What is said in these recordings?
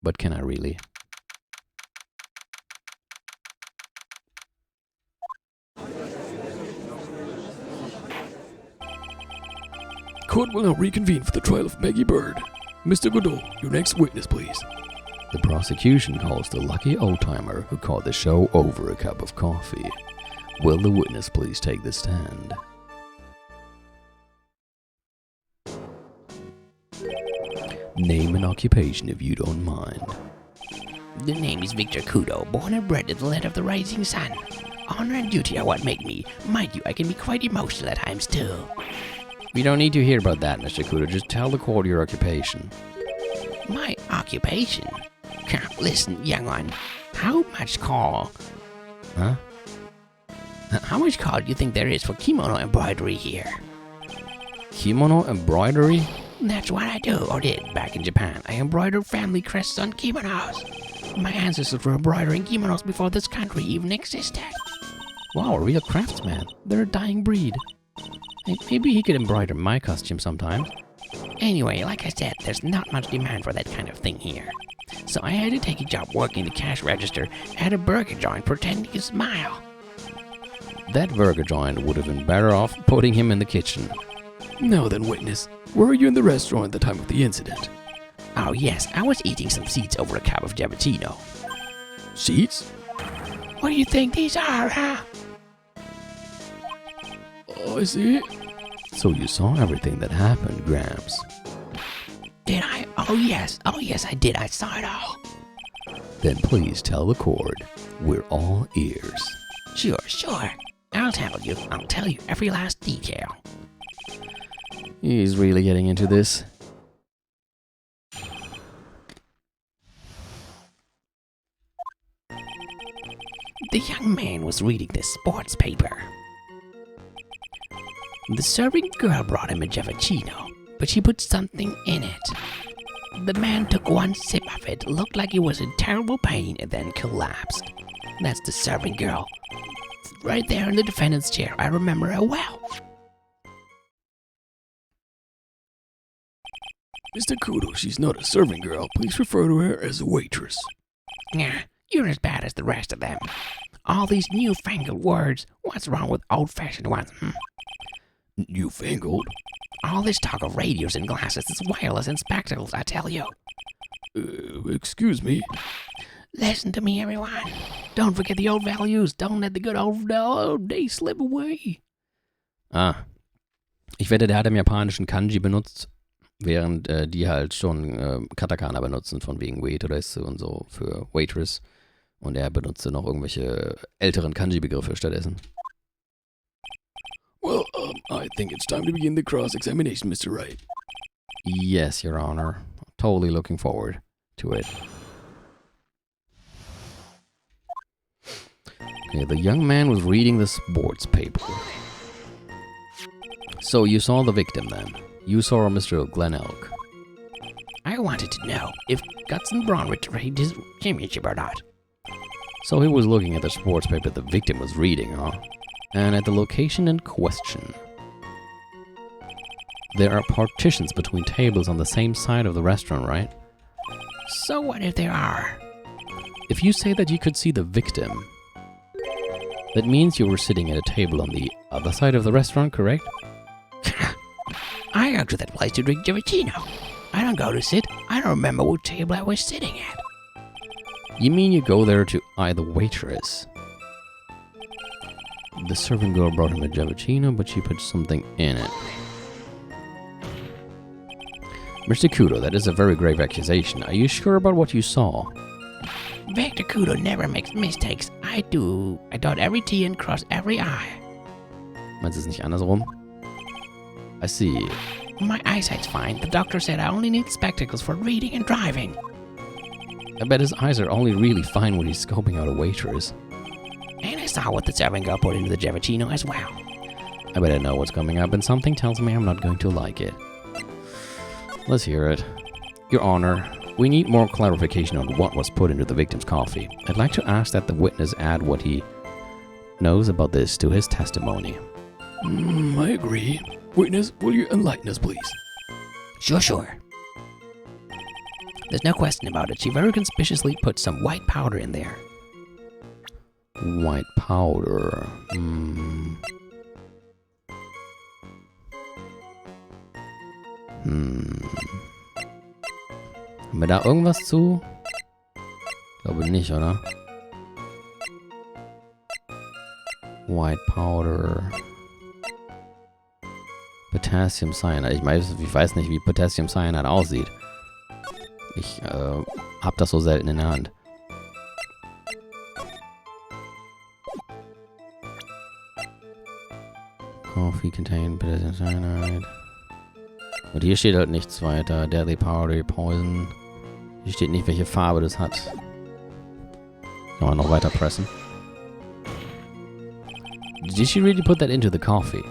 But can I really? Court will now reconvene for the trial of Maggie Bird. Mr. Godot, your next witness, please. The prosecution calls the lucky old-timer who caught the show over a cup of coffee. Will the witness please take the stand? Name and occupation if you don't mind. The name is Victor Kudo, born and bred in the land of the rising sun. Honor and duty are what make me. Mind you, I can be quite emotional at times too. We don't need to hear about that, Mr. Kudo. Just tell the court your occupation. My occupation? Listen, young one, how much call? Huh? How much call do you think there is for kimono embroidery here? Kimono embroidery? That's what I do, or did, back in Japan. I embroidered family crests on kimonos. My ancestors were embroidering kimonos before this country even existed. Wow, a real craftsman. They're a dying breed. Hey, maybe he could embroider my costume sometime. Anyway, like I said, there's not much demand for that kind of thing here. So I had to take a job working the cash register at a burger joint pretending to smile. That burger joint would have been better off putting him in the kitchen. Now then, witness, were you in the restaurant at the time of the incident? Oh yes, I was eating some seeds over a cup of cappuccino. Seeds? What do you think these are, huh? I see. So you saw everything that happened, Gramps. Did I? Oh yes, I did. I saw it all. Then please tell the court. We're all ears. Sure. I'll tell you every last detail. He's really getting into this. The young man was reading the sports paper. The serving girl brought him a Javachino, but she put something in it. The man took one sip of it, looked like he was in terrible pain, and then collapsed. That's the serving girl. Right there in the defendant's chair. I remember her well. Mr. Kudo, she's not a serving girl. Please refer to her as a waitress. Nah, you're as bad as the rest of them. All these newfangled words. What's wrong with old-fashioned ones, Newfangled? All this talk of radios and glasses is wireless and spectacles, I tell you. Excuse me. Listen to me, everyone. Don't forget the old values. Don't let the good old days slip away. Ich wette, der hat im Japanischen Kanji benutzt, während die halt schon Katakana benutzen, von wegen Waitress und so für Waitress. Und er benutzte noch irgendwelche älteren Kanji-Begriffe stattdessen. Well, I think it's time to begin the cross-examination, Mr. Wright. Yes, Your Honor. Totally looking forward to it. Okay, the young man was reading the sports paper. So you saw the victim then? You saw Mr. Glenelg. I wanted to know if Guts and Braun retrieved his championship or not. So he was looking at the sports paper the victim was reading, huh? And at the location in question. There are partitions between tables on the same side of the restaurant, right? So what if there are? If you say that you could see the victim, that means you were sitting at a table on the other side of the restaurant, correct? I go to that place to drink Javachino. I don't go to sit. I don't remember what table I was sitting at. You mean you go there to eye the waitress? The serving girl brought him a Javachino, but she put something in it. Mr. Kudo, that is a very grave accusation. Are you sure about what you saw? Victor Kudo never makes mistakes. I do. I dot every T and cross every I. Meinst du es nicht andersrum? I see. My eyesight's fine. The doctor said I only need spectacles for reading and driving. I bet his eyes are only really fine when he's scoping out a waitress. And I saw what the serving girl put into the Javachino as well. I bet I know what's coming up, and something tells me I'm not going to like it. Let's hear it. Your Honor, we need more clarification on what was put into the victim's coffee. I'd like to ask that the witness add what he knows about this to his testimony. I agree. Witness, will you enlighten us, please? Sure. There's no question about it. She very conspicuously put some white powder in there. White powder. Haben wir da irgendwas zu? Glaube nicht, oder? White powder. Potassium Cyanide. Ich weiß nicht, wie Potassium Cyanide aussieht. Ich hab das so selten in der Hand. Coffee contained Potassium Cyanide. Und hier steht halt nichts weiter. Deadly Powder, Poison. Hier steht nicht, welche Farbe das hat. Kann man noch weiter pressen. Did she really put that into the coffee?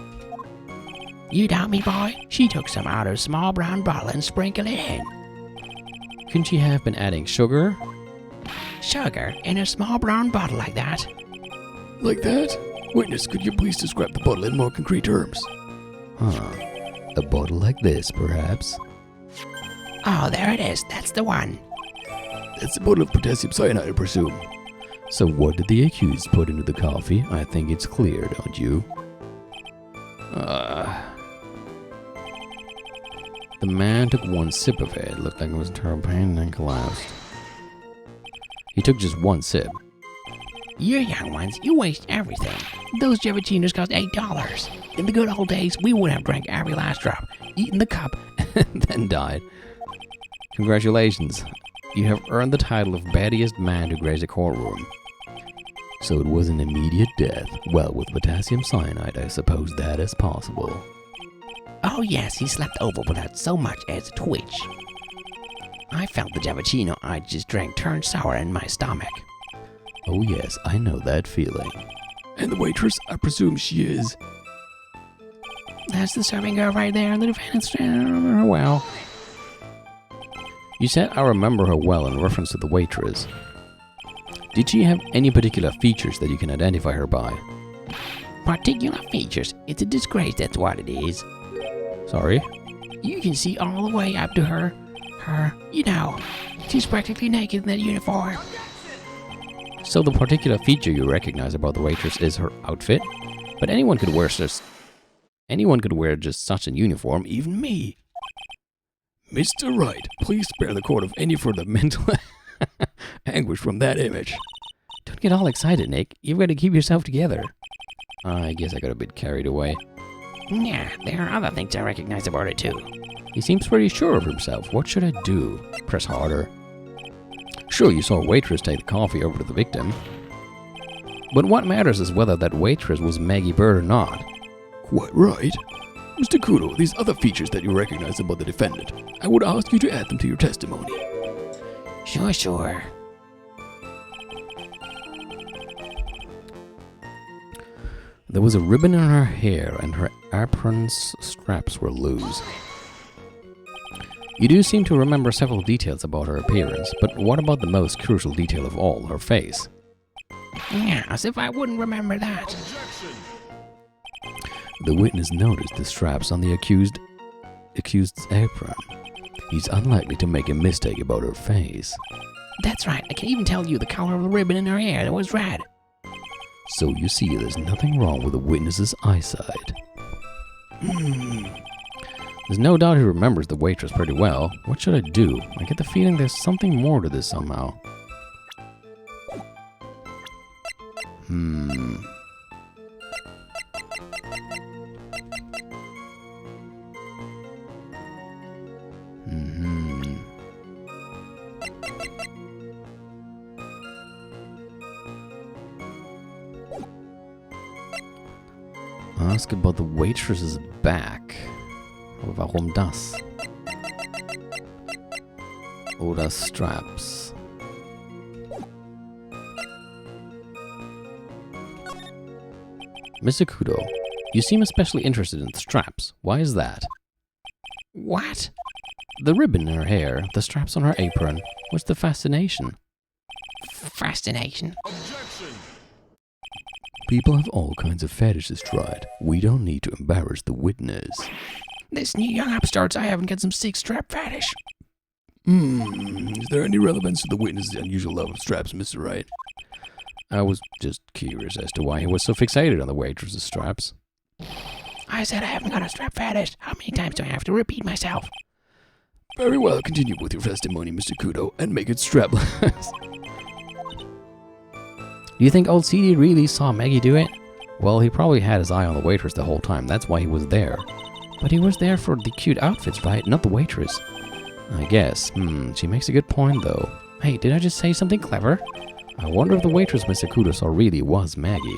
You doubt me, boy? She took some out of a small brown bottle and sprinkled it in. Couldn't she have been adding sugar? Sugar in a small brown bottle like that? Like that? Witness, could you please describe the bottle in more concrete terms? Huh. A bottle like this, perhaps? Oh, there it is. That's the one. It's a bottle of potassium cyanide, I presume. So what did the accused put into the coffee? I think it's clear, don't you? The man took one sip of it. Looked like it was in terrible pain and then collapsed. He took just one sip. You young ones, you waste everything. Those Javachinos cost $8. In the good old days, we would have drank every last drop, eaten the cup, and then died. Congratulations. You have earned the title of battiest man to grace a courtroom. So it was an immediate death. Well, with potassium cyanide, I suppose that is possible. Oh yes, he slept over without so much as a twitch. I felt the Javachino I just drank turn sour in my stomach. Oh yes, I know that feeling. And the waitress, I presume she is... That's the serving girl right there, the defendant's her well. You said I remember her well in reference to the waitress. Did she have any particular features that you can identify her by? Particular features? It's a disgrace, that's what it is. Sorry? You can see all the way up to her, you know, she's practically naked in that uniform. So the particular feature you recognize about the waitress is her outfit? But anyone could wear just such a uniform, even me. Mr. Wright, please spare the court of any further mental anguish from that image. Don't get all excited, Nick. You've got to keep yourself together. I guess I got a bit carried away. Yeah, there are other things I recognize about it too. He seems pretty sure of himself. What should I do? Press harder. Sure, you saw a waitress take the coffee over to the victim. But what matters is whether that waitress was Maggie Bird or not. Quite right. Mr. Kudo, these other features that you recognize about the defendant, I would ask you to add them to your testimony. Sure. There was a ribbon in her hair and her apron's straps were loose. You do seem to remember several details about her appearance, but what about the most crucial detail of all, her face? Yeah, as if I wouldn't remember that. The witness noticed the straps on the accused's apron. He's unlikely to make a mistake about her face. That's right, I can even tell you the color of the ribbon in her hair. It was red. So you see, there's nothing wrong with the witness's eyesight. There's no doubt he remembers the waitress pretty well. What should I do? I get the feeling there's something more to this somehow. Ask about the waitress's back. Aber warum das? Oder straps. Mr. Kudo, you seem especially interested in straps. Why is that? What? The ribbon in her hair, the straps on her apron. What's the fascination? Fascination? People have all kinds of fetishes tried. We don't need to embarrass the witness. This new young upstarts I haven't got some sick strap fetish. Is there any relevance to the witness's unusual love of straps, Mr. Wright? I was just curious as to why he was so fixated on the waitress's straps. I said I haven't got a strap fetish. How many times do I have to repeat myself? Very well, continue with your testimony, Mr. Kudo, and make it strapless. Do you think old CD really saw Maggie do it? Well, he probably had his eye on the waitress the whole time. That's why he was there. But he was there for the cute outfits, right? Not the waitress. I guess. She makes a good point, though. Hey, did I just say something clever? I wonder if the waitress Mr. Kudo saw really was Maggie.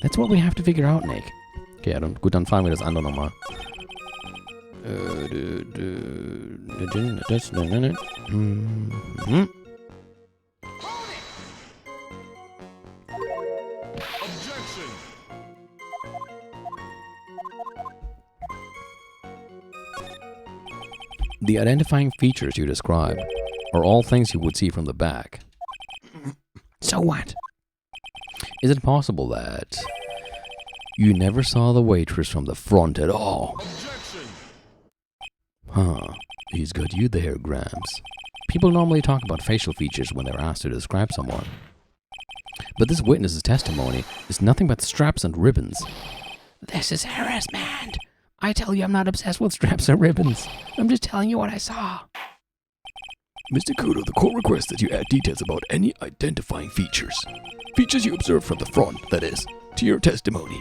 That's what we have to figure out, Nick. Okay, gut, dann fragen wir das andere nochmal. The identifying features you describe are all things you would see from the back. So what? Is it possible that you never saw the waitress from the front at all? Huh. He's got you there, Gramps. People normally talk about facial features when they're asked to describe someone. But this witness's testimony is nothing but straps and ribbons. This is harassment. I tell you I'm not obsessed with straps and ribbons. I'm just telling you what I saw. Mr. Kudo, the court requests that you add details about any identifying features. Features you observed from the front, that is, to your testimony.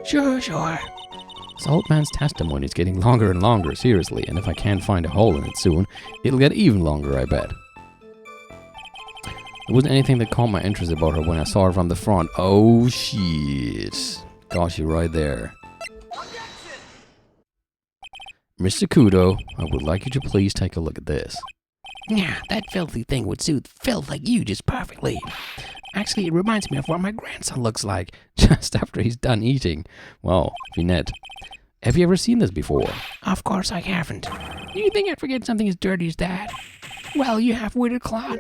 Sure. This old man's testimony is getting longer and longer, seriously, and if I can't find a hole in it soon, it'll get even longer, I bet. There wasn't anything that caught my interest about her when I saw her from the front. Oh, shit. Gosh, you're right there. Mr. Kudo, I would like you to please take a look at this. Yeah, that filthy thing would suit filth like you just perfectly. Actually, it reminds me of what my grandson looks like Just after he's done eating. Well, Finette, have you ever seen this before? Of course I haven't. You think I'd forget something as dirty as that? Well, you half-witted clod.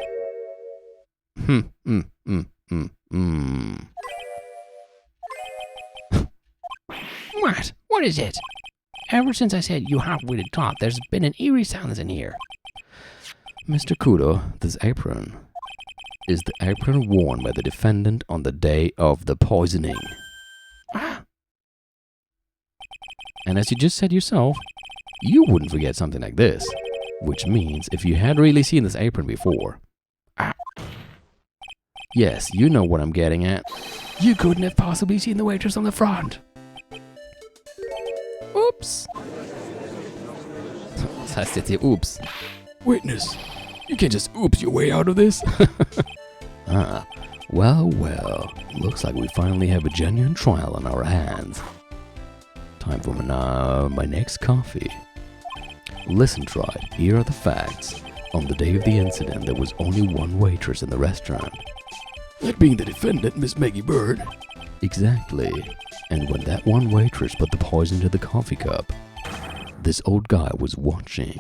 What? What is it? Ever since I said you half-witted clod, there's been an eerie silence in here. Mr. Kudo, this apron is the apron worn by the defendant on the day of the poisoning. And as you just said yourself, you wouldn't forget something like this. Which means if you had really seen this apron before... Yes, you know what I'm getting at. You couldn't have possibly seen the waitress on the front. Oops. Was heißt jetzt hier oops? Witness, you can't just oops your way out of this. Well, looks like we finally have a genuine trial on our hands. Time for my next coffee. Listen, Tried, here are the facts. On the day of the incident, there was only one waitress in the restaurant. That being the defendant, Miss Maggie Bird. Exactly. And when that one waitress put the poison into the coffee cup, this old guy was watching.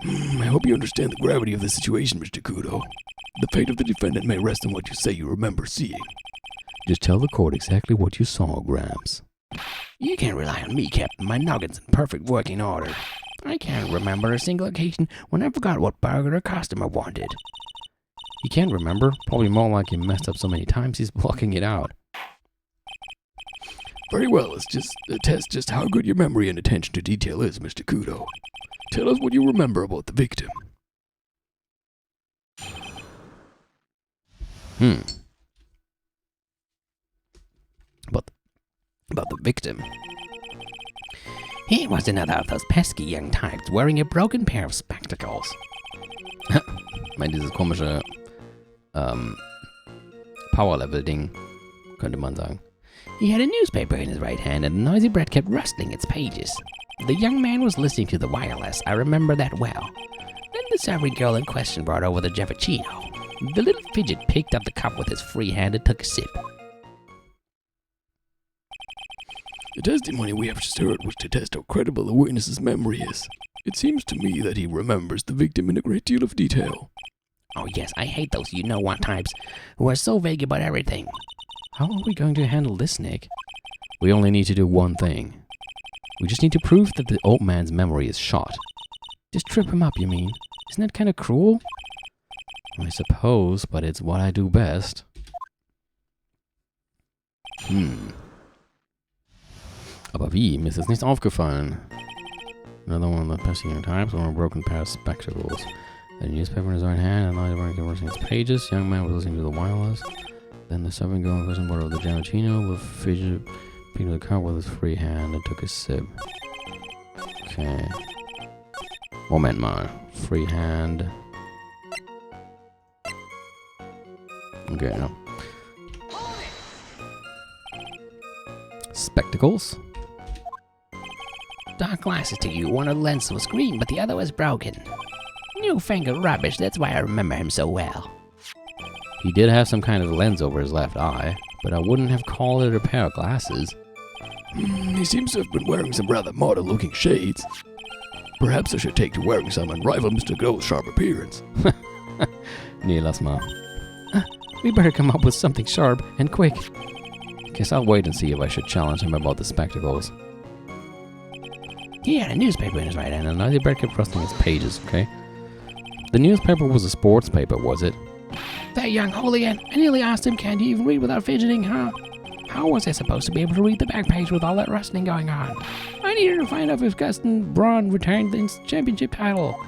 I hope you understand the gravity of the situation, Mr. Kudo. The fate of the defendant may rest on what you say you remember seeing. Just tell the court exactly what you saw, Gramps. You can't rely on me, Captain. My nugget's in perfect working order. I can't remember a single occasion when I forgot what burger a customer wanted. He can't remember. Probably more like he messed up so many times he's blocking it out. Very well, let's just test just how good your memory and attention to detail is, Mr. Kudo. Tell us what you remember about the victim. About the victim. He was another of those pesky young types wearing a broken pair of spectacles. Meint dieses komische Power-Level-Ding, könnte man sagen. He had a newspaper in his right hand and the noisy bread kept rustling its pages. The young man was listening to the wireless, I remember that well. Then the serving girl in question brought over the Javaccino. The little fidget picked up the cup with his free hand and took a sip. The testimony we have just heard was to test how credible the witness's memory is. It seems to me that he remembers the victim in a great deal of detail. Oh yes, I hate those you-know-what types who are so vague about everything. How are we going to handle this, Nick? We only need to do one thing. We just need to prove that the old man's memory is shot. Just trip him up, you mean? Isn't that kind of cruel? I suppose, but it's what I do best. Aber wie? Mir ist jetzt nichts aufgefallen. Another one of the passing types or a broken pair of spectacles. A newspaper in his right hand and lighted by conversing its pages. Young man was listening to the wireless. Then the serving girl in question brought over the Giamatino with fidget picked up the cup with his free hand and took a sip. Okay. Moment mal. Free hand. Okay, no. Spectacles? Dark glasses to you. One of the lenses was green, but the other was broken. Newfangled rubbish, that's why I remember him so well. He did have some kind of lens over his left eye, but I wouldn't have called it a pair of glasses. He seems to have been wearing some rather modern-looking shades. Perhaps I should take to wearing some and rival Mr. Gold's sharp appearance. Nee, lass mal. We better come up with something sharp and quick. Guess I'll wait and see if I should challenge him about the spectacles. He had a newspaper in his right hand. And now the bird kept rustling its pages, okay? The newspaper was a sports paper, was it? That young hooligan, I nearly asked him, can you even read without fidgeting, huh? How was I supposed to be able to read the back page with all that rustling going on? I needed to find out if Guston Braun returned the championship title.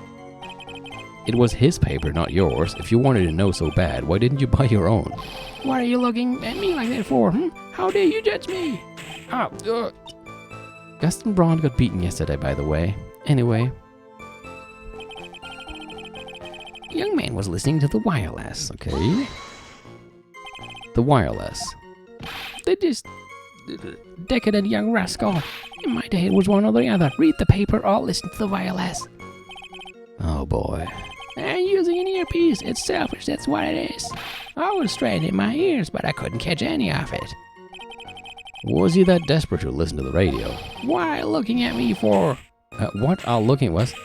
It was his paper, not yours. If you wanted to know so bad, why didn't you buy your own? What are you looking at me like that for, How dare you judge me? Guston Braun got beaten yesterday, by the way. Anyway. Young man was listening to the wireless. Okay. The wireless. This decadent young rascal. In my day, it was one or the other. Read the paper or listen to the wireless. Oh boy. And using an earpiece. It's selfish, that's what it is. I was strained in my ears, but I couldn't catch any of it. Was he that desperate to listen to the radio? Why looking at me for? What? Looking was?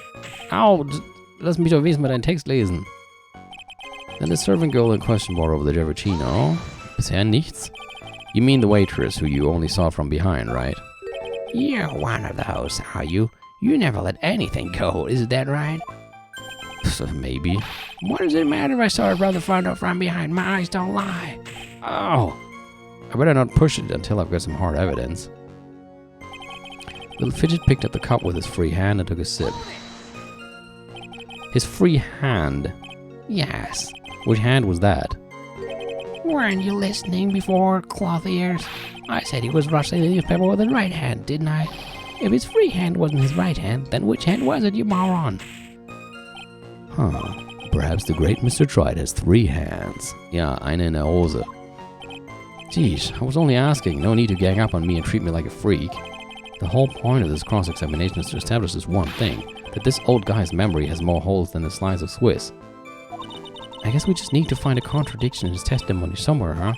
Lass mich doch wenigstens mal deinen Text lesen. Then the servant girl in question brought over the Giamatino. Bisher nichts? You mean the waitress who you only saw from behind, right? You're one of those, are you? You never let anything go, is that right? Maybe. What does it matter if I saw her brother front or from behind? My eyes don't lie. Oh! I better not push it until I've got some hard evidence. Little Fidget picked up the cup with his free hand and took a sip. His free hand? Yes. Which hand was that? Weren't you listening before, cloth ears? I said he was rustling the newspaper with his right hand, didn't I? If his free hand wasn't his right hand, then which hand was it, you moron? Huh. Perhaps the great Mr. Tried has 3 hands. Ja, eine in der Hose. Geez, I was only asking. No need to gang up on me and treat me like a freak. The whole point of this cross-examination is to establish this one thing, that this old guy's memory has more holes than a slice of Swiss. I guess we just need to find a contradiction in his testimony somewhere, huh?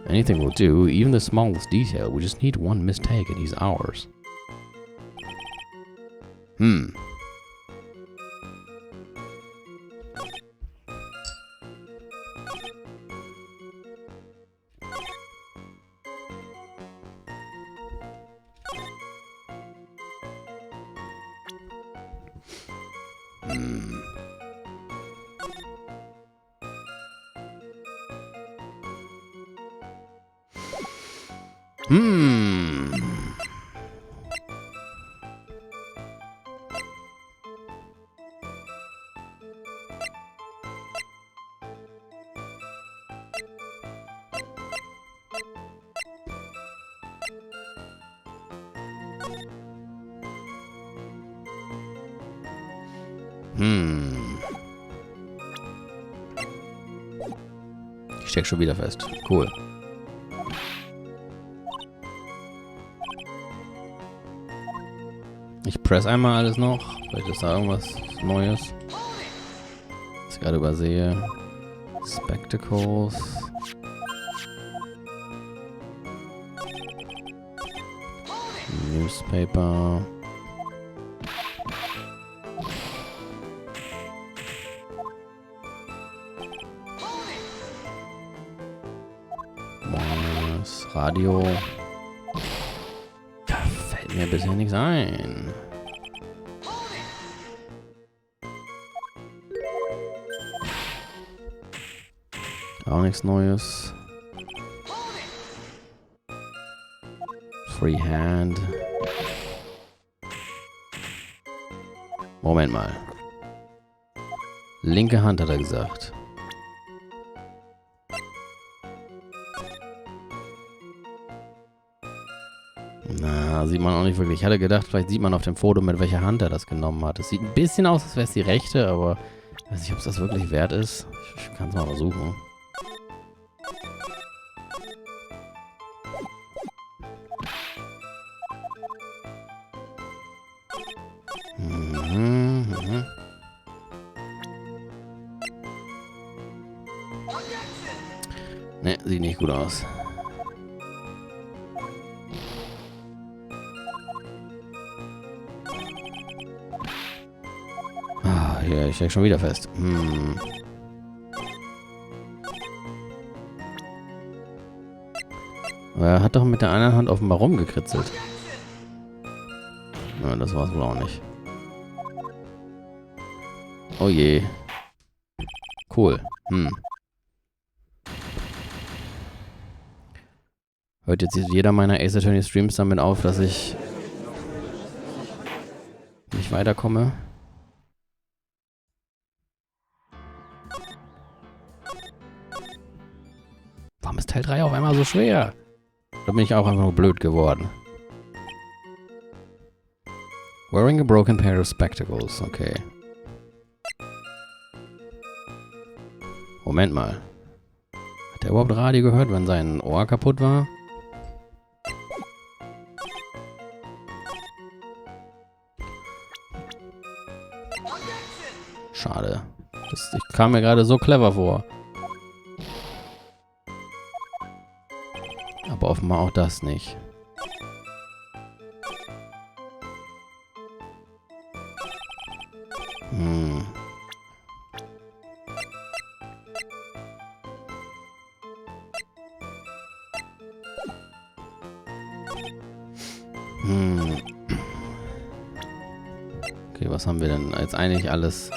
Anything will do, even the smallest detail. We just need one mistake and he's ours. Ich steck schon wieder fest. Cool. Ich press einmal alles noch. Vielleicht ist da irgendwas Neues, was ich gerade übersehe. Spectacles. Newspaper. Das Radio. Da fällt mir bisher nichts ein. Auch nichts Neues. Freehand. Moment mal. Linke Hand hat er gesagt. Na, sieht man auch nicht wirklich. Ich hatte gedacht, vielleicht sieht man auf dem Foto, mit welcher Hand er das genommen hat. Es sieht ein bisschen aus, als wäre es die rechte, aber ich weiß nicht, ob es das wirklich wert ist. Ich kann es mal versuchen. Ne, sieht nicht gut aus. Ah, hier, ich steck schon wieder fest. Er hat doch mit der anderen Hand offenbar rumgekritzelt. Ja, das war's wohl auch nicht. Oh je. Cool. Hört jetzt jeder meiner Ace Attorney Streams damit auf, dass ich nicht weiterkomme? Warum ist Teil 3 auf einmal so schwer? Da bin ich auch einfach nur blöd geworden. Wearing a broken pair of spectacles. Okay. Moment mal. Hat der überhaupt Radio gehört, wenn sein Ohr kaputt war? Schade. Ich kam mir gerade so clever vor. Aber offenbar auch das nicht. Okay, was haben wir denn? Jetzt eigentlich alles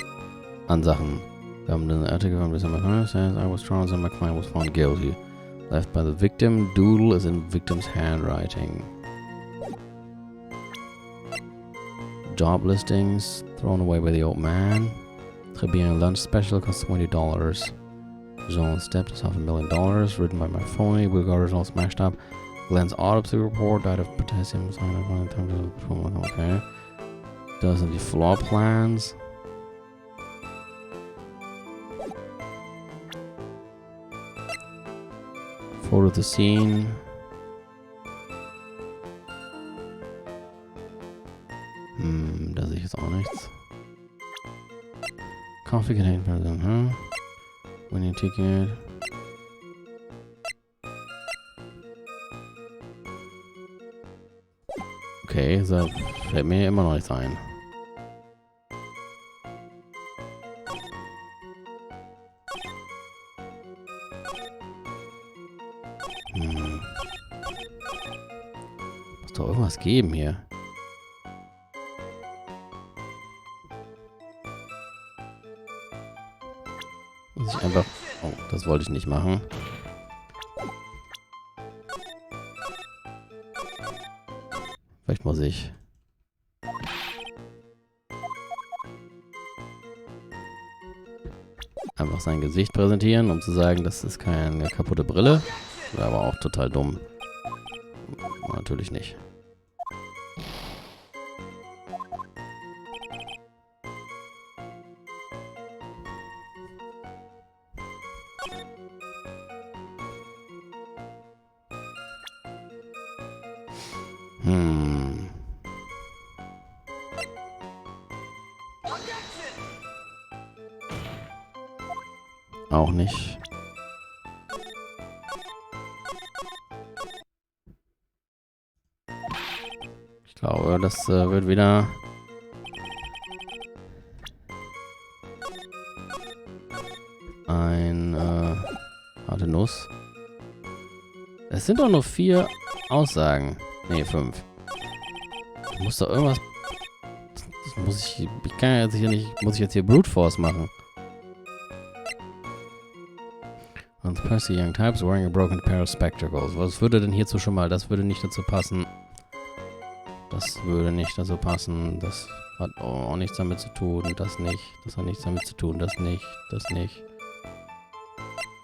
an Sachen. Wir haben den Artikel von December 1st, says I was trial and my client was found guilty. Left by the victim, doodle is in victim's handwriting. Job listings, thrown away by the old man. Tribune lunch special costs $20. Jean stepped is $500,000, written by my phony, Will Gardner's all smashed up. Glenn's autopsy report, died of potassium cyanide. Okay. Das sind die Floor Plans. Photo of the scene. Da sehe ich jetzt auch nichts. Coffee contained person, Winning ticket. Okay, so fällt mir immer noch nichts ein. Muss doch irgendwas geben hier. Muss ich einfach... Oh, das wollte ich nicht machen. Vielleicht muss ich... einfach sein Gesicht präsentieren, um zu sagen, das ist keine kaputte Brille. Wäre aber auch total dumm. Natürlich nicht. Auch nicht. Ich glaube, das wird wieder ein harte Nuss. Es sind doch nur 4 Aussagen. Ne, 5. Muss doch irgendwas... Das muss ich kann ja jetzt hier nicht... Muss ich jetzt hier Brute Force machen? Transpassy young types wearing a broken pair of spectacles. Was würde denn hierzu schon mal? Das würde nicht dazu passen. Das würde nicht dazu passen. Das hat auch nichts damit zu tun. Das nicht. Das hat nichts damit zu tun. Das nicht. Das nicht.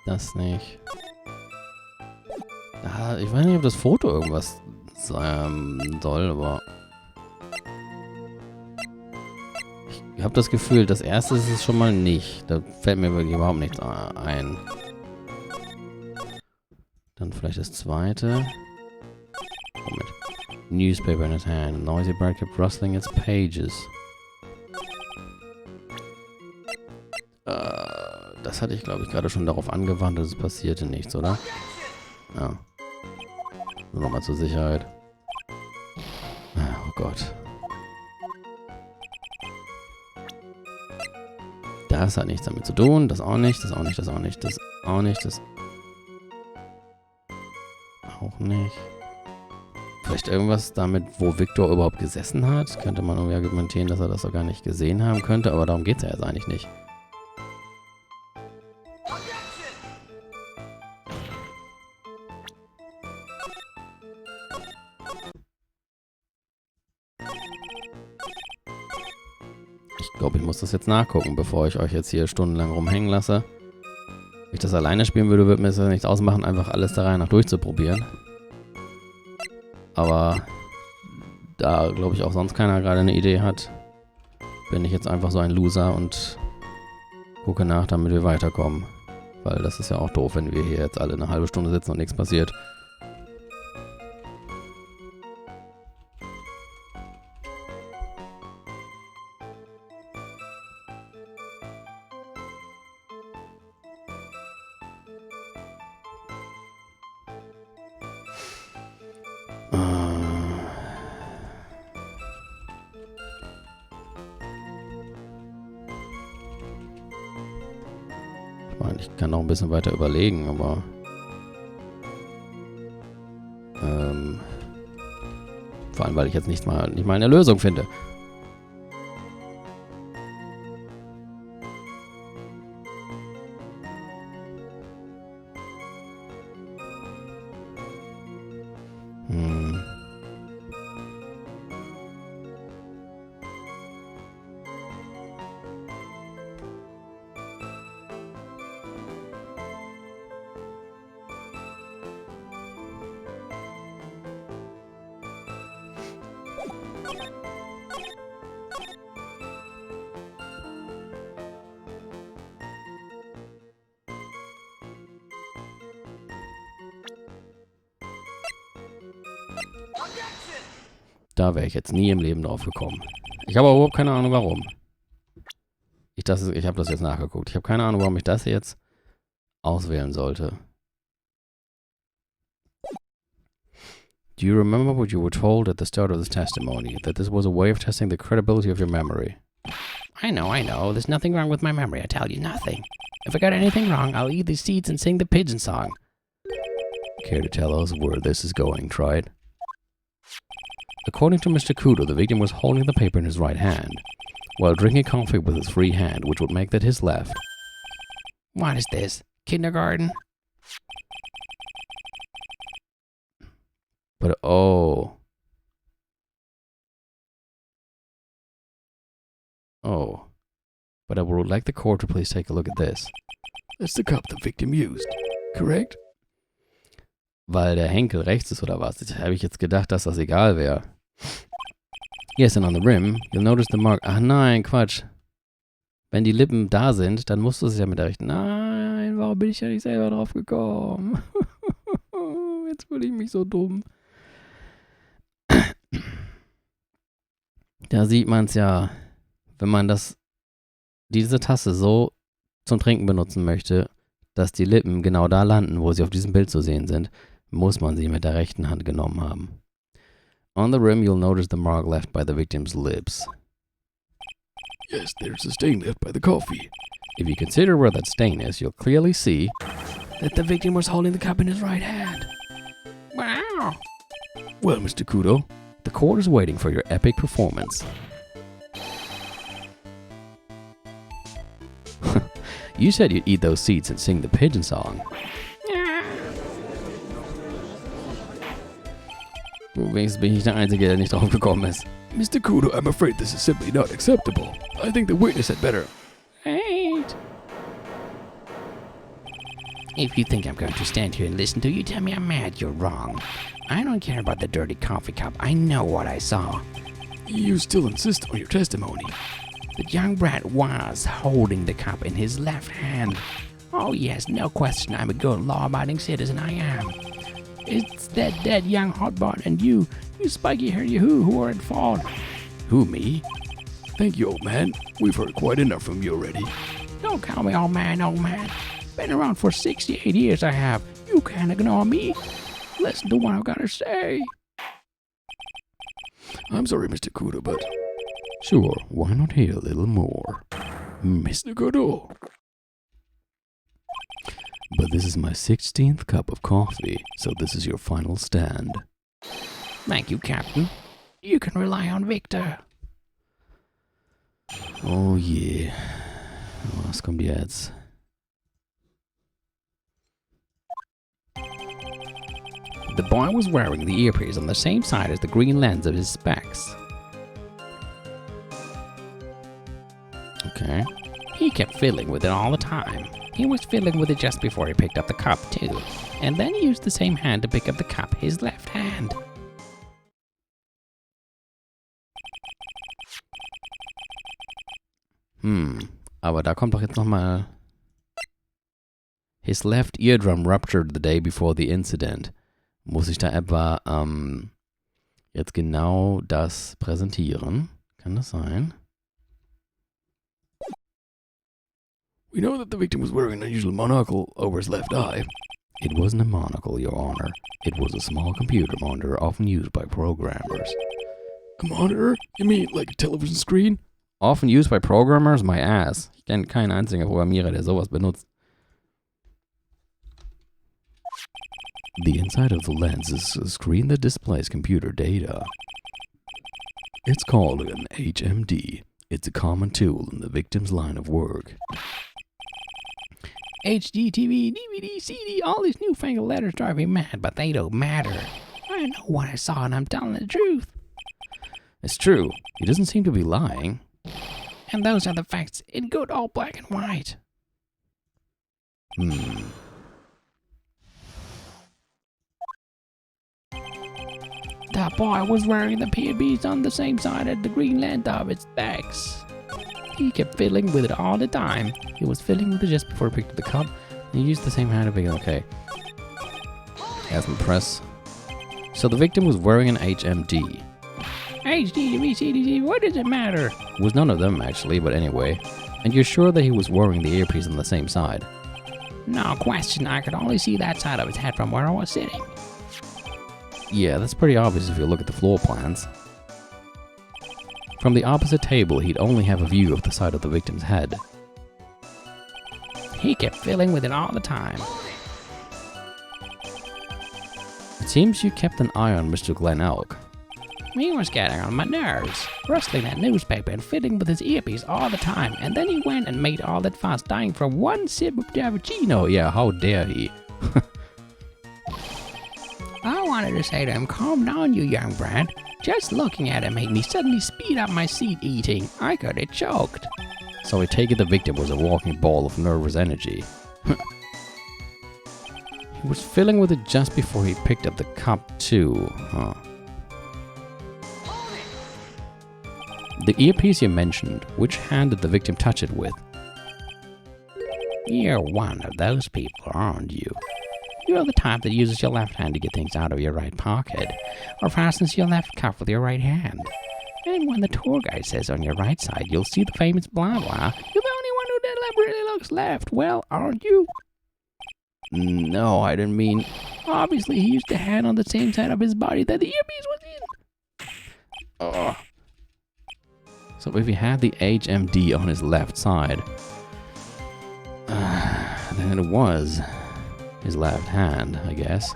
Das nicht. Ah, ich weiß nicht, ob das Foto irgendwas soll, aber... Ich habe das Gefühl, das erste ist es schon mal nicht. Da fällt mir wirklich überhaupt nichts ein. Dann vielleicht das zweite. Moment. Newspaper in his hand. Noisy bird kept rustling its pages. Das hatte ich, glaube ich, gerade schon darauf angewandt, dass es passierte nichts, oder? Ja. Nur nochmal zur Sicherheit. Oh Gott. Das hat nichts damit zu tun. Das auch nicht. Das auch nicht. Das auch nicht. Das auch nicht. Das auch nicht. Vielleicht irgendwas damit, wo Victor überhaupt gesessen hat. Könnte man irgendwie argumentieren, dass er das sogar nicht gesehen haben könnte. Aber darum geht es ja jetzt eigentlich nicht. Ich glaube, ich muss das jetzt nachgucken, bevor ich euch jetzt hier stundenlang rumhängen lasse. Wenn ich das alleine spielen würde, würde mir das nichts ausmachen, einfach alles der Reihe nach durchzuprobieren. Aber da, glaube ich, auch sonst keiner gerade eine Idee hat, bin ich jetzt einfach so ein Loser und gucke nach, damit wir weiterkommen. Weil das ist ja auch doof, wenn wir hier jetzt alle eine halbe Stunde sitzen und nichts passiert. Ich kann noch ein bisschen weiter überlegen, aber vor allem, weil ich jetzt nicht mal eine Lösung finde. Da wäre ich jetzt nie im Leben drauf gekommen. Ich habe aber überhaupt keine Ahnung, warum. Ich habe das jetzt nachgeguckt. Ich habe keine Ahnung, warum ich das jetzt auswählen sollte. Do you remember what you were told at the start of this testimony? That this was a way of testing the credibility of your memory. I know. There's nothing wrong with my memory, I tell you, nothing. If I got anything wrong, I'll eat these seeds and sing the pigeon song. Care to tell us where this is going, Tried? According to Mr. Kudo, the victim was holding the paper in his right hand, while drinking coffee with his free hand, which would make that his left. What is this? Kindergarten? But oh. But I would like the court to please take a look at this. That's the cup the victim used, correct? Weil der Henkel rechts ist oder was? Das habe ich jetzt gedacht, dass das egal wäre. Yes, and on the rim, you'll notice the mark. Ach nein, Quatsch. Wenn die Lippen da sind, dann musst du es ja mit der rechten. Nein, warum bin ich ja nicht selber drauf gekommen? Jetzt fühle ich mich so dumm. Da sieht man es ja, wenn man diese Tasse so zum Trinken benutzen möchte, dass die Lippen genau da landen, wo sie auf diesem Bild zu sehen sind, muss man sie mit der rechten Hand genommen haben. On the rim, you'll notice the mark left by the victim's lips. Yes, there's a stain left by the coffee. If you consider where that stain is, you'll clearly see that the victim was holding the cup in his right hand. Wow! Well, Mr. Kudo, the court is waiting for your epic performance. You said you'd eat those seeds and sing the pigeon song. Wenigstens bin ich der Einzige, der nicht drauf gekommen ist. Mr. Kudo, I'm afraid this is simply not acceptable. I think the witness had better... Wait. If you think I'm going to stand here and listen to you tell me I'm mad, you're wrong. I don't care about the dirty coffee cup. I know what I saw. You still insist on your testimony. The young brat was holding the cup in his left hand. Oh yes, no question, I'm a good law-abiding citizen, I am. It's that dead young hotbot and you spiky-haired yahoo who are at fault. Who, me? Thank you, old man. We've heard quite enough from you already. Don't call me old man, old man. Been around for 68 years I have. You can't ignore me. Listen to what I've got to say. I'm sorry, Mr. Kudo, but... Sure, why not hear a little more? Mr. Kudo. But this is my 16th cup of coffee, so this is your final stand. Thank you, Captain. You can rely on Victor. Oh yeah. Was kommt jetzt? The boy was wearing the earpiece on the same side as the green lens of his specs. Okay. He kept fiddling with it all the time. He was fiddling with it just before he picked up the cup, too. And then he used the same hand to pick up the cup, his left hand. Aber da kommt doch jetzt nochmal... His left eardrum ruptured the day before the incident. Muss ich da etwa jetzt genau das präsentieren? Kann das sein? We know that the victim was wearing an unusual monocle over his left eye. It wasn't a monocle, Your Honor. It was a small computer monitor often used by programmers. A monitor? You mean like a television screen? Often used by programmers? My ass. Ich kenne keinen einzigen Programmierer, der sowas benutzt. The inside of the lens is a screen that displays computer data. It's called an HMD. It's a common tool in the victim's line of work. HD, TV, DVD, CD, all these newfangled letters drive me mad, but they don't matter. I know what I saw and I'm telling the truth. It's true. He doesn't seem to be lying. And those are the facts in good old black and white. The boy was wearing the PNBs on the same side as the green lens of its specs. He kept fiddling with it all the time. He was fiddling with it just before he picked up the cup. And he used the same hand to pick it. Okay. As in press. So the victim was wearing an HMD. HD, TV, CD, what does it matter? It was none of them actually, but anyway. And you're sure that he was wearing the earpiece on the same side? No question, I could only see that side of his head from where I was sitting. Yeah, that's pretty obvious if you look at the floor plans. From the opposite table, he'd only have a view of the side of the victim's head. He kept fiddling with it all the time. It seems you kept an eye on Mr. Glen Elk. He was getting on my nerves, rustling that newspaper and fiddling with his earpiece all the time, and then he went and made all that fuss dying from one sip of cappuccino. Yeah, how dare he? I wanted to say to him, calm down, you young brat. Just looking at him made me suddenly speed up my seed eating. I could have choked. So I take it the victim was a walking ball of nervous energy. He was fiddling with it just before he picked up the cup too, huh? The earpiece you mentioned, which hand did the victim touch it with? You're one of those people, aren't you? You're the type that uses your left hand to get things out of your right pocket, or fastens your left cuff with your right hand. And when the tour guide says on your right side, you'll see the famous blah blah, you're the only one who deliberately looks left, well, aren't you? No, I didn't mean... Obviously, he used the hand on the same side of his body that the earpiece was in. Oh. So if he had the HMD on his left side, then it was his left hand, I guess.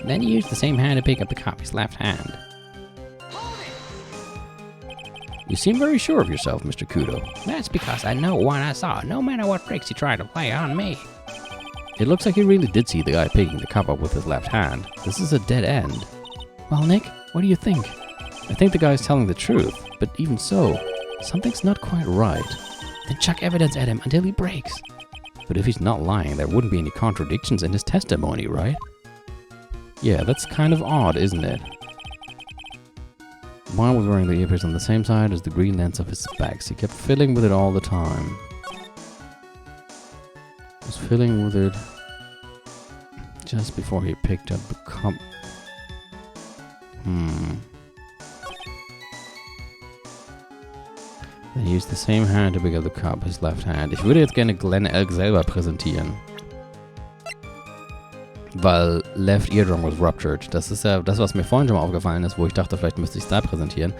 Then he used the same hand to pick up the cup, his left hand. You seem very sure of yourself, Mr. Kudo. That's because I know what I saw, no matter what tricks he tried to play on me. It looks like he really did see the guy picking the cup up with his left hand. This is a dead end. Well, Nick, what do you think? I think the guy's telling the truth, but even so, something's not quite right. Then chuck evidence at him until he breaks. But if he's not lying, there wouldn't be any contradictions in his testimony, right? Yeah, that's kind of odd, isn't it? Why was wearing the earpiece on the same side as the green lens of his specs? He kept fiddling with it all the time. Was fiddling with it just before he picked up the cup. Then he used the same hand to pick up the cup, his left hand. Ich würde jetzt gerne Glenn Elk selber präsentieren. Weil Left Eardrum was ruptured. Das ist ja das, was mir vorhin schon mal aufgefallen ist, wo ich dachte, vielleicht müsste ich es da präsentieren.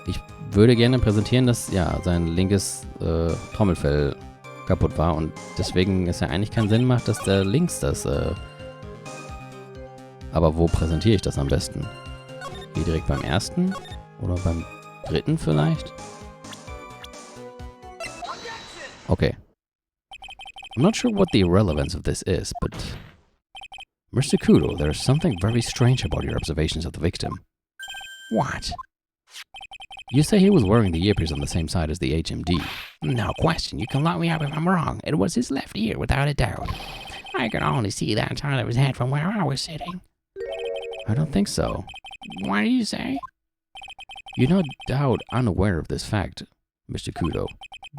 Ich würde gerne präsentieren, dass ja sein linkes Trommelfell kaputt war und deswegen es ja eigentlich keinen Sinn macht, dass der links das... Aber wo präsentiere ich das am besten? Hier direkt beim ersten? Oder beim dritten vielleicht? Okay. I'm not sure what the irrelevance of this is, but... Mr. Kudo, there is something very strange about your observations of the victim. What? You say he was wearing the earpiece on the same side as the HMD. No question, you can lock me up if I'm wrong. It was his left ear, without a doubt. I could only see that side of his head from where I was sitting. I don't think so. What do you say? You're no doubt unaware of this fact, Mr. Kudo,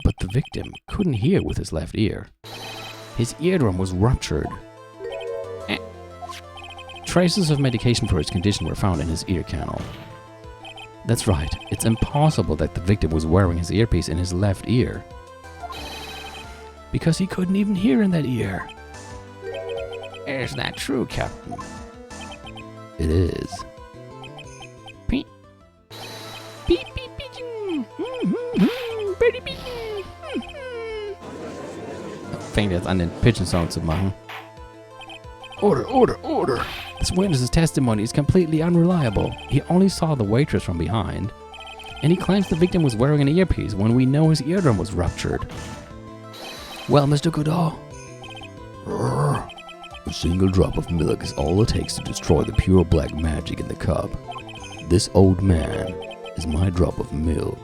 but the victim couldn't hear with his left ear. His eardrum was ruptured. Traces of medication for his condition were found in his ear canal. That's right, it's impossible that the victim was wearing his earpiece in his left ear. Because he couldn't even hear in that ear. Is that true, Captain? It is. Beep. Beep, beep, beep. Birdie, beep. Fängt jetzt an, den Pigeon-Sound zu machen. Order, order, order! This witness's testimony is completely unreliable. He only saw the waitress from behind, and he claims the victim was wearing an earpiece when we know his eardrum was ruptured. Well, Mr. Goodall? A single drop of milk is all it takes to destroy the pure black magic in the cup. This old man is my drop of milk.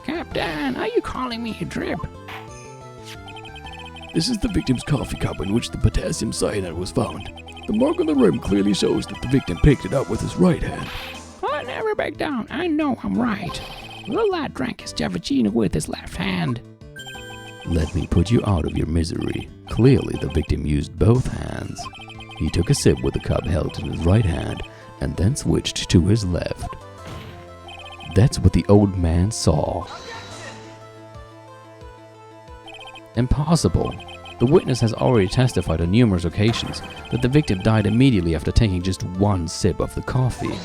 Captain, are you calling me a drip? This is the victim's coffee cup in which the potassium cyanide was found. The mark on the rim clearly shows that the victim picked it up with his right hand. I never back down. I know I'm right. The lad drank his cappuccino with his left hand. Let me put you out of your misery. Clearly, the victim used both hands. He took a sip with the cup held in his right hand and then switched to his left. That's what the old man saw. Impossible. The witness has already testified on numerous occasions that the victim died immediately after taking just one sip of the coffee.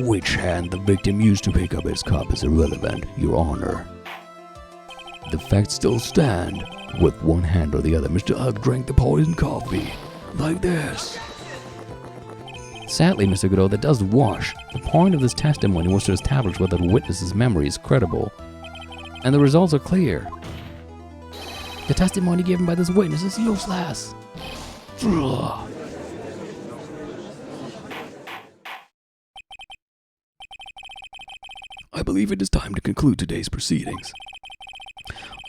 Which hand the victim used to pick up his cup is irrelevant, Your Honor. The facts still stand. With one hand or the other, Mr. Ugg drank the poisoned coffee. Like this. Sadly, Mr. Goodall, that does wash. The point of this testimony was to establish whether the witness's memory is credible. And the results are clear. The testimony given by this witness is useless. I believe it is time to conclude today's proceedings.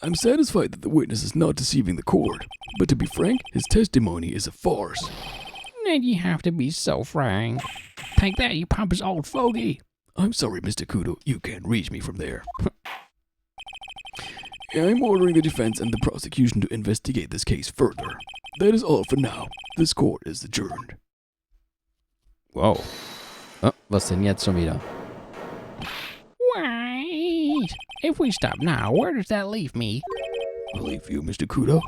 I'm satisfied that the witness is not deceiving the court, but to be frank, his testimony is a farce. Did you have to be so frank? Take that, you pompous old fogey. I'm sorry, Mr. Kudo, you can't reach me from there. I'm ordering the defense and the prosecution to investigate this case further. That is all for now. This court is adjourned. Wow. Oh, was denn jetzt schon wieder? Wait. If we stop now, where does that leave me? I'll leave you, Mr. Kudo.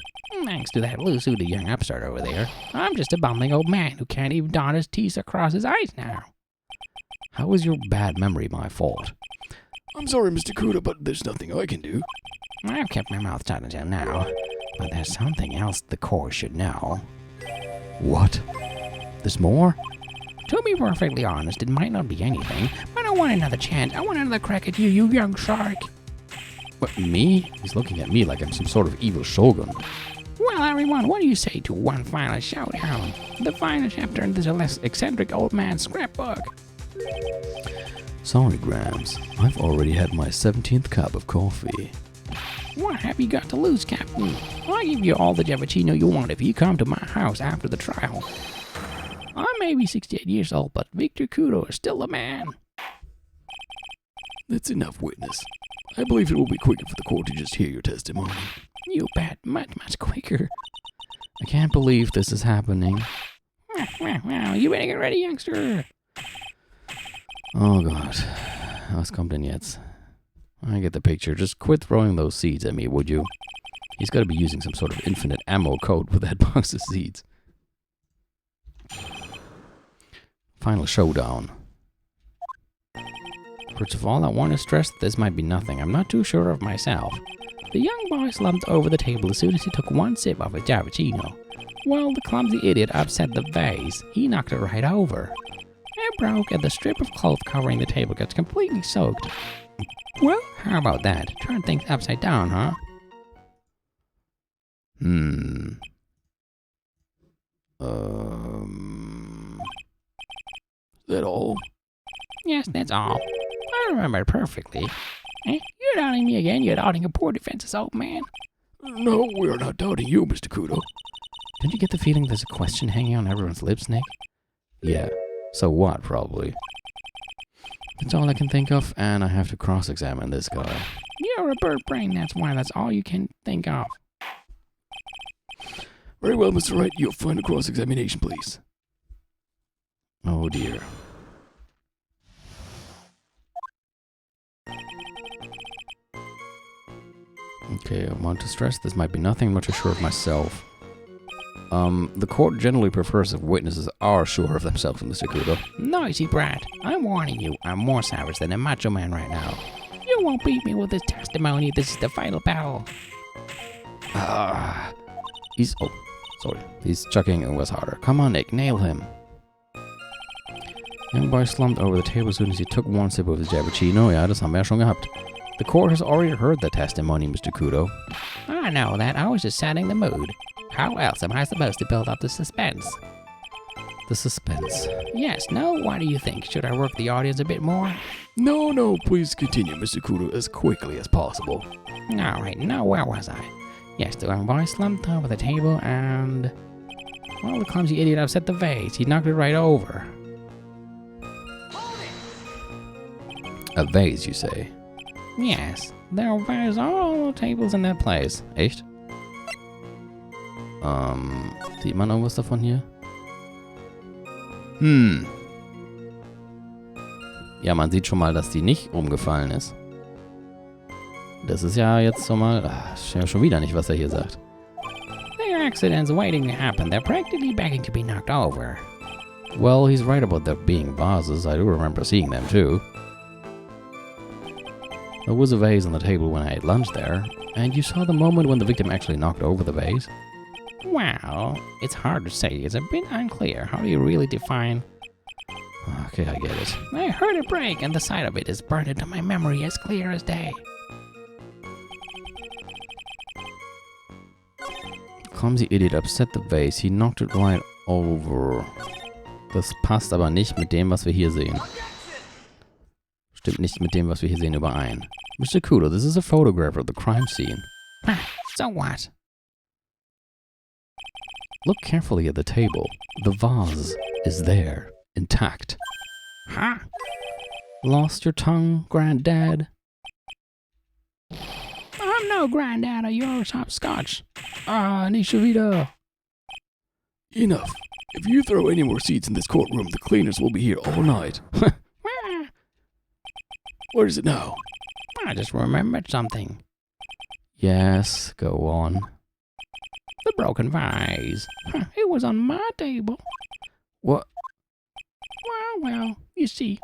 Thanks to that loose-suited young upstart over there, I'm just a bumbling old man who can't even dot his T's across his eyes now. How is your bad memory my fault? I'm sorry, Mr. Kudo, but there's nothing I can do. I've kept my mouth shut until now, but there's something else the court should know. What? There's more? To be perfectly honest, it might not be anything, but I want another chance. I want another crack at you, you young shark. What, me? He's looking at me like I'm some sort of evil shogun. Well, everyone, what do you say to one final showdown? The final chapter in this less eccentric old man's scrapbook. Sorry, Grams. I've already had my 17th cup of coffee. What have you got to lose, Captain? I'll give you all the Javachino you want if you come to my house after the trial. I may be 68 years old, but Victor Kudo is still the man. That's enough, witness. I believe it will be quicker for the court to just hear your testimony. You bet, much quicker. I can't believe this is happening. Well, you better get ready, youngster. Oh god. Was kommt denn jetzt? I get the picture. Just quit throwing those seeds at me, would you? He's got to be using some sort of infinite ammo code with that box of seeds. Final showdown. First of all, I want to stress that this might be nothing. I'm not too sure of myself. The young boy slumped over the table as soon as he took one sip of his Javachino. Well, the clumsy idiot upset the vase. He knocked it right over. It broke, and the strip of cloth covering the table gets completely soaked. Well, how about that? Turn things upside down, huh? Is that all? Yes, that's all. I remember it perfectly. Eh? You're doubting me again? You're doubting a poor defenses, old man. No, we are not doubting you, Mr. Kudo. Don't you get the feeling there's a question hanging on everyone's lips, Nick? Yeah. So what, probably. That's all I can think of, and I have to cross-examine this guy. You're a bird brain, that's why. That's all you can think of. Very well, Mr. Wright. Your final cross-examination, please. Oh dear. Okay, I want to stress this might be nothing. I'm not too sure of myself. The court generally prefers if witnesses are sure of themselves, Mr. Kudo. Noisy brat. I'm warning you, I'm more savage than a macho man right now. You won't beat me with this testimony. This is the final battle. He's chucking and was harder. Come on, Nick, nail him. Young boy slumped over the table as soon as he took one sip of his Javachino. Ja, das haben wir ja schon gehabt. The court has already heard the testimony, Mr. Kudo. I know that. I was just setting the mood. How else am I supposed to build up the suspense? The suspense. Yes, no? What do you think? Should I work the audience a bit more? No, please continue, Mr. Kudo, as quickly as possible. Alright, now where was I? Yes, the young boy slumped over the table and... Well, the clumsy idiot upset the vase. He knocked it right over. A vase, you say? Yes, there are all the tables in that place. Echt? Sieht man irgendwas davon hier? Ja, man sieht schon mal, dass die nicht umgefallen ist. Das ist ja jetzt so mal... Ach, ja schon wieder nicht, was er hier sagt. The accident's waiting to happen. They're practically begging to be knocked over. Well, he's right about there being vases. I do remember seeing them too. There was a vase on the table when I ate lunch there, and you saw the moment when the victim actually knocked over the vase? Well, it's hard to say. It's a bit unclear. How do you really define... Okay, I get it. I heard it break, and the sight of it is burned into my memory as clear as day. The clumsy idiot upset the vase. He knocked it right over. Das passt aber nicht mit dem, was wir hier sehen. Stimmt nicht mit dem, was wir hier sehen, überein. Mr. Kudo, this is a photograph of the crime scene. So what? Look carefully at the table. The vase is there, intact. Huh? Lost your tongue, Granddad? I'm no granddad of yours, hopscotch. Nicht schon wieder. Enough. If you throw any more seats in this courtroom, the cleaners will be here all night. Where is it now? I just remembered something. Yes, go on. The broken vase. It was on my table. What? Well, you see.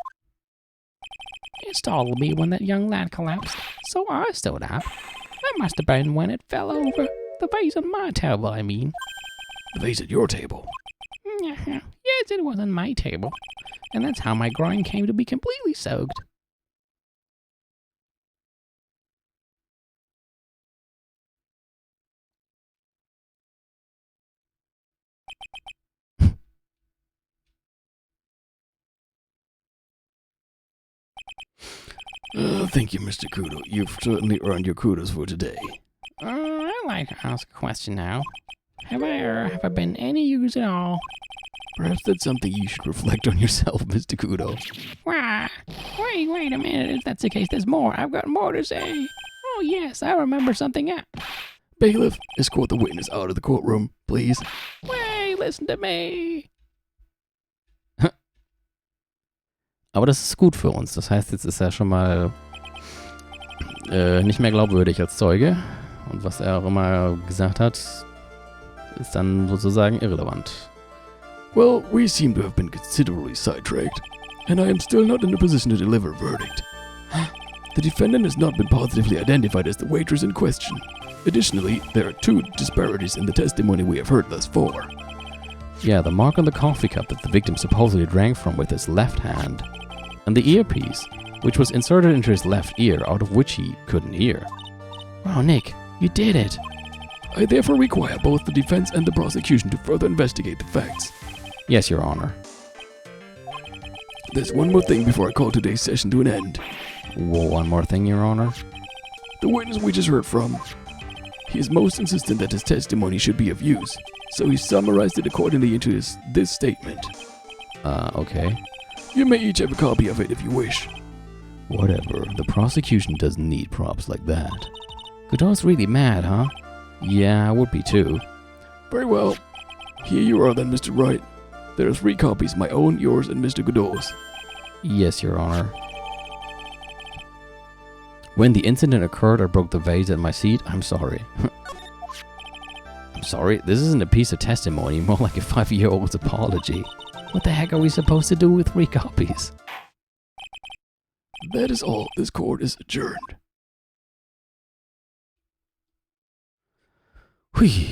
It startled me when that young lad collapsed, so I stood up. That must have been when it fell over. The vase on my table, I mean. The vase at your table? Yes, Besides, it was on my table, and that's how my groin came to be completely soaked. Thank you, Mr. Kudo. You've certainly earned your kudos for today. I'd like to ask a question now. Have I been any use at all? Perhaps that's something you should reflect on yourself, Mr. Kudo. Why? Wait a minute. If that's the case, there's more. I've got more to say. Oh, yes, I remember something else. Bailiff, escort the witness out of the courtroom, please. Wait, listen to me. Aber das ist gut für uns. Das heißt, jetzt ist er schon mal nicht mehr glaubwürdig als Zeuge. Und was er auch immer gesagt hat, ist dann sozusagen irrelevant. Well, we seem to have been considerably sidetracked, and I am still not in a position to deliver a verdict. The defendant has not been positively identified as the waitress in question. Additionally, there are two disparities in the testimony we have heard thus far. Yeah, the mark on the coffee cup that the victim supposedly drank from with his left hand, and the earpiece, which was inserted into his left ear, out of which he couldn't hear. Wow, Nick, you did it. I therefore require both the defense and the prosecution to further investigate the facts. Yes, Your Honor. There's one more thing before I call today's session to an end. One more thing, Your Honor. The witness we just heard from, he is most insistent that his testimony should be of use, so he summarized it accordingly into this statement. Okay. You may each have a copy of it if you wish. Whatever. The prosecution doesn't need props like that. Godot's really mad, huh? Yeah, I would be too. Very well. Here you are then, Mr. Wright. There are 3 copies, my own, yours, and Mr. Godot's. Yes, Your Honor. When the incident occurred, I broke the vase at my seat. I'm sorry. I'm sorry? This isn't a piece of testimony, more like a 5-year-old's apology. What the heck are we supposed to do with 3 copies? That is all. This court is adjourned. Hui.